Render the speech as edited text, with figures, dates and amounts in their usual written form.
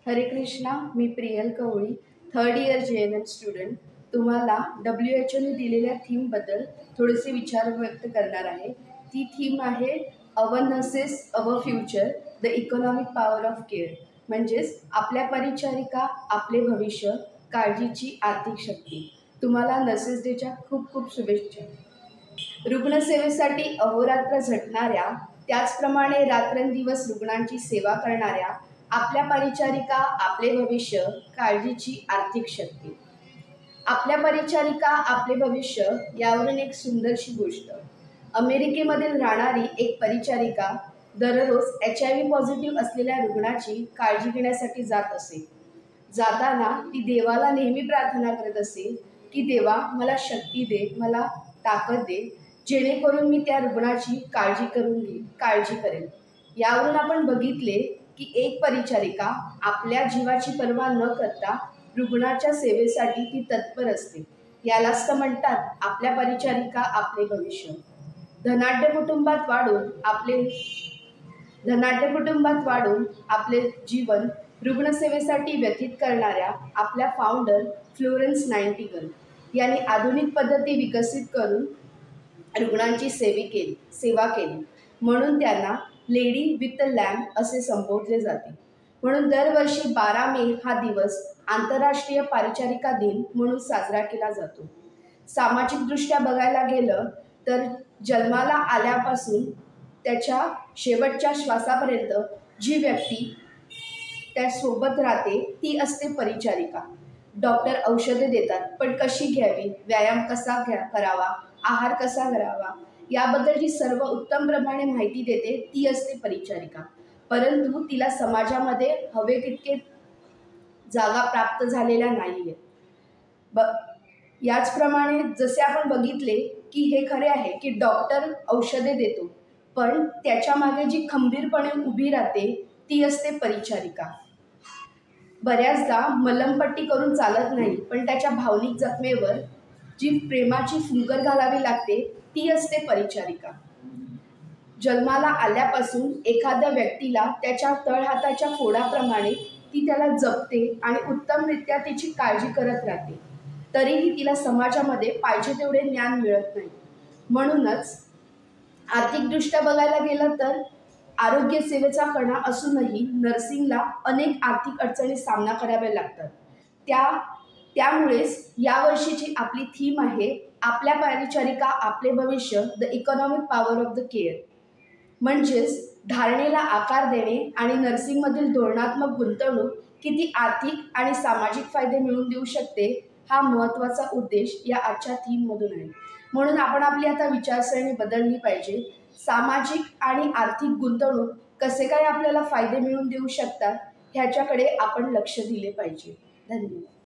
हरे कृष्णा. मी प्रियल कवळी, third year JNM student. तुम्हाला WHOने दिलेल्या थीमबद्दल थोडेसे विचार व्यक्त करणार आहे. ती थीम आहे our nurses our future, the economic power of care. म्हणजेच आपल्या परिचारिका आपले भविष्य, काळजीची आर्थिक शक्ती. तुम्हाला नर्सेस डेच्या खूप खूप शुभेच्छा. रुग्णसेवेसाठी अहोरात्र झटणाऱ्या, त्याचप्रमाणे रात्रंदिवस रुग्णांची सेवा करणाऱ्या आपल्या परिचारिका आपले भविष्य, काळजीची आर्थिक शक्ती. आपल्या परिचारिका आपले भविष्य यावरून एक सुंदरशी गोष्ट. अमेरिकेमधील राहणारी एक परिचारिका दररोज HIV पॉझिटिव्ह असलेल्या रुग्णाची काळजी घेण्यासाठी जात असे. जाताना ती देवाला नेहमी प्रार्थना करत असे की देवा, मला शक्ती दे, मला ताकद दे, जेणेकरून मी त्या रुग्णाची काळजी करेन. यावरून आपण बघितले की एक परिचारिका आपल्या जीवाची पर्वा न करता रुग्णाच्या सेवेसाठी ती तत्पर असते. यालाच तर म्हणतात आपल्या परिचारिका आपले भविष्य. धनाढ्य कुटुंबात वाढून आपले जीवन रुग्णसेवेसाठी व्यतीत करणाऱ्या आपल्या फाउंडर फ्लोरेन्स नाइटिंगेल यांनी आधुनिक पद्धती विकसित करून रुग्णांची सेवा केली. म्हणून त्यांना लेडी विथ द लॅम्प असे संबोधले जाते. म्हणून दरवर्षी 12 मे हा दिवस आंतरराष्ट्रीय परिचारिका दिन म्हणून साजरा केला जातो. सामाजिकदृष्ट्या बघायला गेलं तर जन्माला आल्यापासून त्याच्या शेवटच्या श्वासापर्यंत जी व्यक्ती त्यासोबत राहते ती असते परिचारिका. डॉक्टर औषधे देतात, पण कशी घ्यावी, व्यायाम कसा करावा, आहार कसा करावा याबद्दलची सर्व उत्तमप्रमाणे माहिती देते ती असते परिचारिका. परंतु तिला समाजामध्ये हवे तितके जागा प्राप्त झालेल्या नाही आहेत. याचप्रमाणे जसे आपण बघितले की हे खरे आहे की डॉक्टर औषधे देतो, पण त्याच्या मागे जी खंबीरपणे उभी राहते ती असते परिचारिका. बऱ्याचदा मलमपट्टी करून चालत नाही, पण त्याच्या भावनिक जखमेवर जी प्रेमाची फुंकर घालावी लागते ती असते परिचारिका. जन्माला आल्यापासून एखाद्या व्यक्तीला त्याच्या तळहाताच्या फोडाप्रमाणे ती त्याला जपते आणि उत्तमरित्या तिची काळजी करत राहते. तरीही तिला समाजामध्ये पाहिजे तेवढे ज्ञान मिळत नाही. म्हणूनच आर्थिकदृष्ट्या बघायला गेलं तर आरोग्य सेवेचा कणा असूनही नर्सिंगला अनेक आर्थिक अडचणी सामना कराव्या लागतात. त्यामुळेच यावर्षीची आपली थीम आहे आपल्या परिचारिका आपले भविष्य, the economic power of the care. म्हणजेच धारणेला आकार देणे आणि नर्सिंगमधील धोरणात्मक गुंतवणूक किती आर्थिक आणि सामाजिक फायदे मिळवून देऊ शकते हा महत्त्वाचा उद्देश या आजच्या थीममधून आहे. म्हणून आपण आपली आता विचारसरणी बदलली पाहिजे. सामाजिक आणि आर्थिक गुंतवणूक कसे काय आपल्याला फायदे मिळवून देऊ शकतात ह्याच्याकडे आपण लक्ष दिले पाहिजे. धन्यवाद.